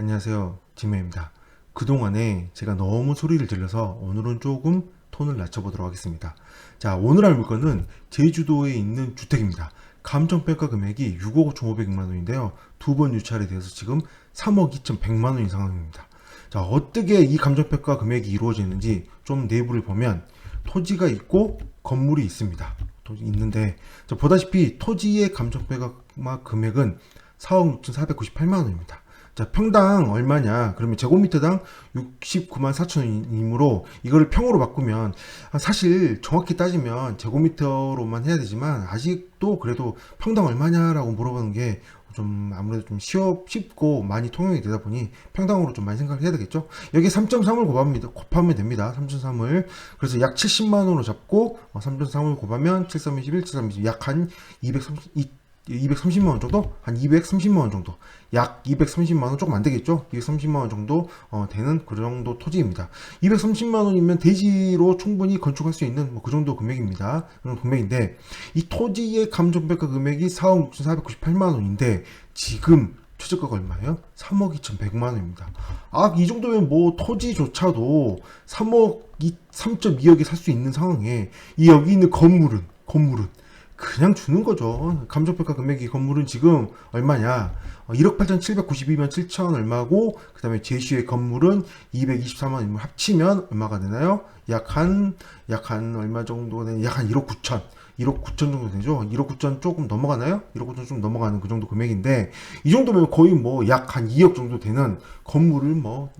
안녕하세요, 지메입니다. 그동안에 제가 너무 소리를 질러서 오늘은 조금 톤을 낮춰보도록 하겠습니다. 자, 오늘 할 물건은 제주도에 있는 주택입니다. 감정평가 금액이 6억 5,500만 원인데요. 두 번 유찰에 대해서 지금 3억 2,100만 원인 상황입니다. 자, 어떻게 이 감정평가 금액이 이루어지는지 좀 내부를 보면 토지가 있고 건물이 있습니다. 있는데, 자, 보다시피 토지의 감정평가 금액은 4억 6,498만 원입니다. 자, 평당 얼마냐? 그러면 제곱미터당 69만 4천 원이므로 이거를 평으로 바꾸면 사실 정확히 따지면 제곱미터로만 해야 되지만 아직도 그래도 평당 얼마냐라고 물어보는 게 좀 아무래도 좀 쉽고 많이 통용이 되다 보니 평당으로 좀 많이 생각을 해야 되겠죠. 여기에 3.3을 곱하면 됩니다. 3.3을. 그래서 약 70만 원으로 잡고 3.3을 곱하면 7, 3, 21, 7, 3, 20, 약 한 230만 원 정도? 한 230만 원 정도. 약 230만 원 조금 안 되겠죠? 230만 원 정도 되는 그 정도 토지입니다. 230만 원이면 대지로 충분히 건축할 수 있는 뭐 그 정도 금액입니다. 그런 금액인데 이 토지의 감정평가 금액이 4억 6,498만 원인데 지금 최저가가 얼마예요? 3억 2,100만 원입니다. 아, 이 정도면 뭐 토지조차도 3.2억에 살 수 있는 상황에 이 여기 있는 건물은 그냥 주는 거죠. 감정평가 금액이 건물은 지금 얼마냐? 1억 8,792만 7천 얼마고, 그 다음에 제시의 건물은 224만 인물 합치면 얼마가 되나요? 약 한 얼마 정도 되는, 약 한 1억 9천. 1억 9천 정도 되죠? 1억 9천 조금 넘어가나요? 1억 9천 좀 넘어가는 그 정도 금액인데, 이 정도면 거의 뭐 약 한 2억 정도 되는 건물을 뭐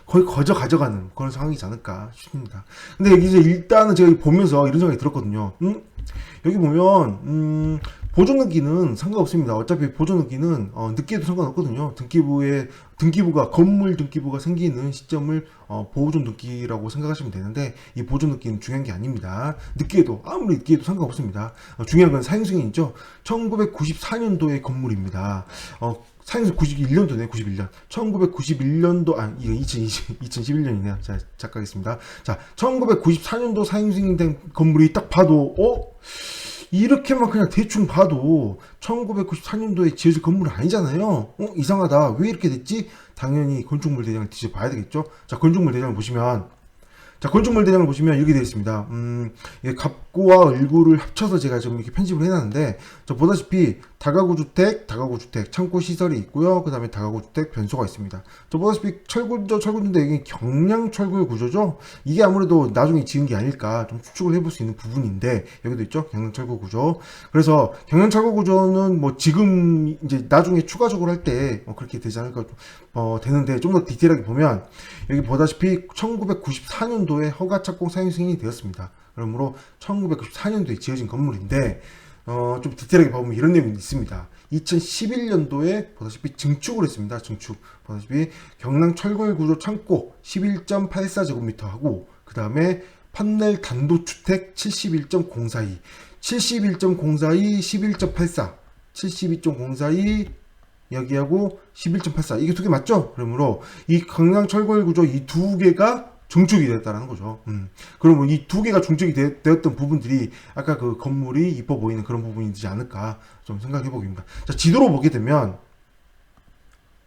거의 거저 가져가는 그런 상황이지 않을까 싶습니다. 근데 여기 이제 일단은 제가 보면서 이런 생각이 들었거든요. 여기 보면 보존등기는 상관없습니다. 어차피 보존등기는 늦게도 상관없거든요. 등기부가 건물 등기부가 생기는 시점을 보존 등기라고 생각하시면 되는데 이 보존 등기는 중요한 게 아닙니다. 늦게도 아무리 늦게도 상관없습니다. 중요한 건 사용승인이죠. 1994년도의 건물입니다. 사용승 91년도네, 91년. 1991년도, 이거 2011년이네요. 자, 작가겠습니다. 자, 1994년도 사용승인된 건물이 딱 봐도, 이렇게만 그냥 대충 봐도 1994년도에 지어진 건물은 아니잖아요. 이상하다. 왜 이렇게 됐지? 당연히 건축물 대장을 뒤져봐야 되겠죠. 자, 건축물 대장을 보시면 여기 되어 있습니다. 이게 갑구와 을구를 합쳐서 제가 좀 이렇게 편집을 해놨는데, 저 보다시피 다가구 주택, 창고 시설이 있고요. 그 다음에 다가구 주택 변소가 있습니다. 저 보다시피 철구인데 이게 경량 철구 구조죠. 이게 아무래도 나중에 지은 게 아닐까 좀 추측을 해볼 수 있는 부분인데, 여기도 있죠. 경량 철구 구조. 그래서 경량 철구 구조는 뭐 지금 이제 나중에 추가적으로 할 때 그렇게 되지 않을까 되는데, 좀 더 디테일하게 보면 여기 보다시피 1994년도에 허가 착공 사용 승인이 되었습니다. 그러므로 1994년도에 지어진 건물인데, 좀 디테일하게 보면 이런 내용이 있습니다. 2011년도에 보다시피 증축을 했습니다. 증축. 보다시피 경량 철골 구조 창고 11.84제곱미터 하고, 그 다음에 판넬 단독주택 71.042, 11.84, 72.042, 여기하고 11.84, 이게 두 개 맞죠? 그러므로 이 경량 철골 구조 이 두 개가 중축이 되었다는 거죠. 그러면 이 두 개가 중축이 되었던 부분들이 아까 그 건물이 이뻐 보이는 그런 부분이지 않을까 좀 생각해 보기입니다. 자, 지도로 보게 되면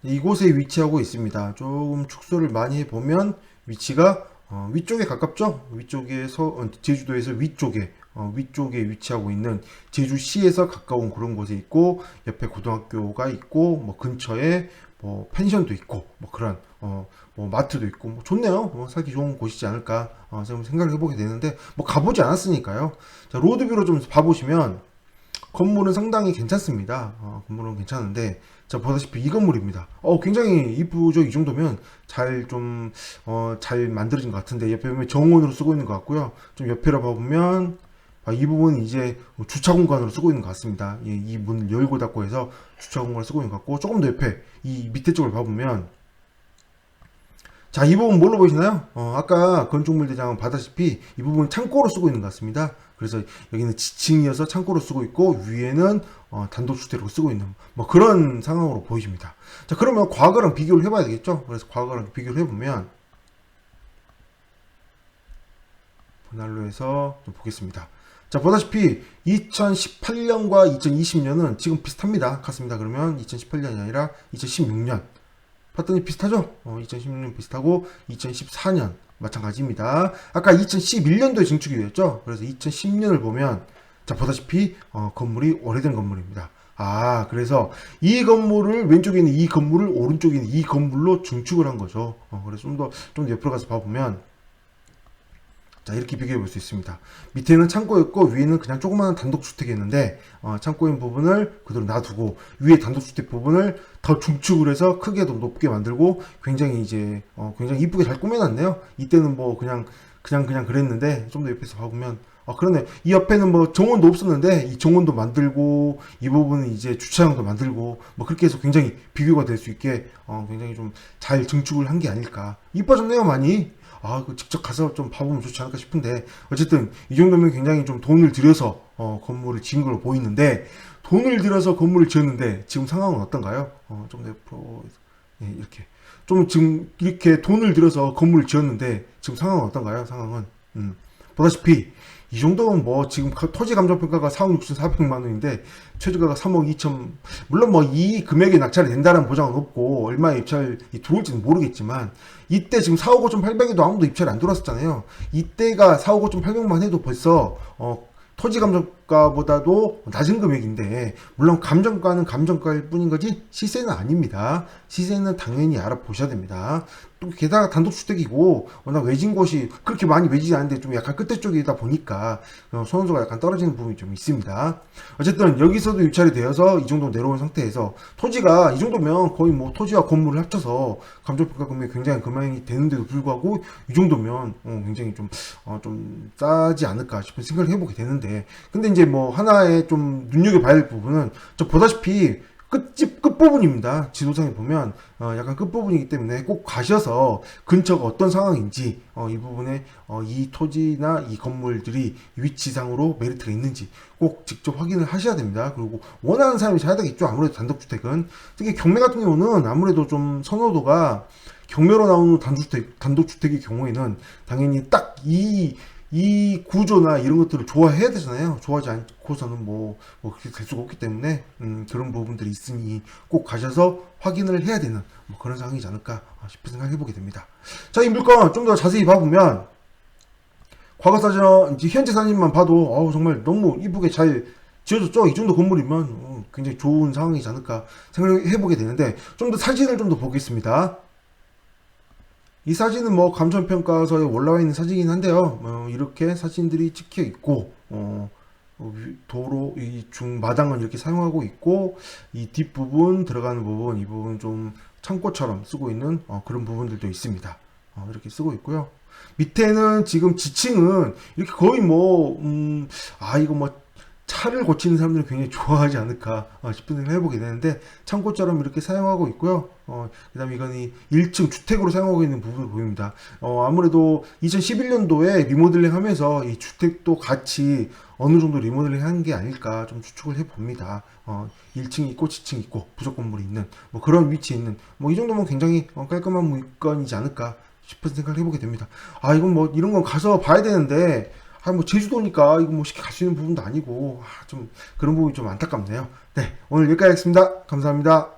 이곳에 위치하고 있습니다. 조금 축소를 많이 해보면 위치가 위쪽에 가깝죠? 위쪽에서 제주도에서 위쪽에 위치하고 있는 제주시에서 가까운 그런 곳에 있고, 옆에 고등학교가 있고, 뭐 근처에 뭐 펜션도 있고, 뭐 그런 뭐 마트도 있고, 뭐 좋네요. 뭐 살기 좋은 곳이지 않을까 좀 생각을 해보게 되는데, 뭐 가보지 않았으니까요. 자, 로드뷰로 좀 봐보시면 건물은 상당히 괜찮습니다. 건물은 괜찮은데, 자, 보다시피 이 건물입니다. 굉장히 이쁘죠? 이 정도면 잘 만들어진 것 같은데, 옆에 보면 정원으로 쓰고 있는 것 같고요. 좀 옆에로 봐보면, 이 부분은 이제 주차 공간으로 쓰고 있는 것 같습니다. 이 문을 열고 닫고 해서 주차 공간을 쓰고 있는 것 같고, 조금 더 옆에, 이 밑에 쪽을 봐보면, 자, 이 부분 뭘로 보이시나요? 아까 건축물 대장은 봐다시피 이 부분 창고로 쓰고 있는 것 같습니다. 그래서 여기는 지층이어서 창고로 쓰고 있고, 위에는 단독주택으로 쓰고 있는 뭐 그런 상황으로 보이십니다. 자, 그러면 과거랑 비교를 해봐야 되겠죠? 그래서 과거랑 비교를 해보면, 분할로 해서 좀 보겠습니다. 자, 보다시피 2018년과 2020년은 지금 비슷합니다. 같습니다. 그러면 2018년이 아니라 2016년. 봤더니 비슷하죠? 2016년 비슷하고 2014년 마찬가지입니다. 아까 2011년도에 증축이 되었죠? 그래서 2010년을 보면 자 보다시피 건물이 오래된 건물입니다. 그래서 이 건물을 왼쪽에 있는 이 건물을 오른쪽에 있는 이 건물로 증축을 한 거죠. 그래서 좀 더 옆으로 가서 봐보면 자 이렇게 비교해 볼 수 있습니다. 밑에는 창고였고 위에는 그냥 조그마한 단독주택이었는데 창고인 부분을 그대로 놔두고 위에 단독주택 부분을 더 중축을 해서 크게 더 높게 만들고 굉장히 이제 굉장히 이쁘게 잘 꾸며놨네요. 이때는 뭐 그냥 그랬는데 좀 더 옆에서 봐보면 그러네. 이 옆에는 뭐 정원도 없었는데 이 정원도 만들고 이 부분은 이제 주차장도 만들고 뭐 그렇게 해서 굉장히 비교가 될 수 있게 굉장히 좀 잘 증축을 한 게 아닐까. 이뻐졌네요 많이. 그 직접 가서 좀 봐보면 좋지 않을까 싶은데 어쨌든 이 정도면 굉장히 좀 돈을 들여서 건물을 지은 걸로 보이는데 돈을 들여서 건물을 지었는데 지금 상황은 어떤가요? 좀 더 옆으로 이렇게 좀 지금 이렇게 돈을 들여서 건물을 지었는데 지금 상황은 어떤가요? 상황은 보다시피 이 정도면 뭐 지금 토지 감정평가가 4억 6,400만 원인데 최저가가 3억 2천 물론 뭐 이 금액에 낙찰이 된다는 보장은 없고 얼마에 입찰이 들어올지는 모르겠지만 이때 지금 4억 5,800에도 아무도 입찰이 안 들어왔었잖아요. 이때가 4억 5,800만 해도 벌써 토지 감정가보다도 낮은 금액인데 물론 감정가는 감정가일 뿐인 거지 시세는 아닙니다. 시세는 당연히 알아보셔야 됩니다. 또 게다가 단독주택이고 워낙 외진 곳이 그렇게 많이 외지지 않은데 좀 약간 끝에 쪽이다 보니까 선호도가 약간 떨어지는 부분이 좀 있습니다. 어쨌든 여기서도 유찰이 되어서 이 정도 내려온 상태에서 토지가 이 정도면 거의 뭐 토지와 건물을 합쳐서 감정평가 금액이 굉장히 금액이 되는데도 불구하고 이 정도면 굉장히 좀 싸지 않을까 싶은 생각을 해보게 되는데 근데 이제 뭐 하나의 좀 눈여겨봐야 할 부분은 저 보다시피 끝부분입니다. 지도상에 보면 약간 끝부분이기 때문에 꼭 가셔서 근처가 어떤 상황인지 이 부분에 이 토지나 이 건물들이 위치상으로 메리트가 있는지 꼭 직접 확인을 하셔야 됩니다. 그리고 원하는 사람이 사야 되겠죠. 아무래도 단독주택은 특히 경매 같은 경우는 아무래도 좀 선호도가 경매로 나오는 단독주택의 경우에는 당연히 딱 이 구조나 이런 것들을 좋아해야 되잖아요. 좋아하지 않고서는 뭐 그렇게 될 수가 없기 때문에 그런 부분들이 있으니 꼭 가셔서 확인을 해야 되는 뭐 그런 상황이지 않을까 싶은 생각을 해보게 됩니다. 자, 이 물건 좀 더 자세히 봐보면 과거 사진, 이제 현재 사진만 봐도 정말 너무 이쁘게 잘 지어졌죠. 이 정도 건물이면 굉장히 좋은 상황이지 않을까 생각을 해보게 되는데 좀 더 사진을 좀 더 보겠습니다. 이 사진은 뭐 감정평가서에 올라와 있는 사진이긴 한데요. 이렇게 사진들이 찍혀 있고, 도로, 이 중마당은 이렇게 사용하고 있고, 이 뒷부분, 들어가는 부분, 이 부분 좀 창고처럼 쓰고 있는 그런 부분들도 있습니다. 이렇게 쓰고 있고요. 밑에는 지금 지층은 이렇게 거의 이거 뭐, 차를 고치는 사람들은 굉장히 좋아하지 않을까 싶은 생각을 해보게 되는데 창고처럼 이렇게 사용하고 있고요. 그 다음에 이건 1층 주택으로 사용하고 있는 부분을 보입니다. 아무래도 2011년도에 리모델링 하면서 이 주택도 같이 어느 정도 리모델링 한 게 아닐까 좀 추측을 해봅니다. 1층 있고 지층 있고 부속 건물이 있는 뭐 그런 위치에 있는 뭐 이 정도면 굉장히 깔끔한 물건이지 않을까 싶은 생각을 해보게 됩니다. 이건 뭐 이런 건 가서 봐야 되는데 뭐 제주도니까 이거 뭐 쉽게 갈 수 있는 부분도 아니고 좀 그런 부분이 좀 안타깝네요. 네, 오늘 여기까지 하겠습니다. 감사합니다.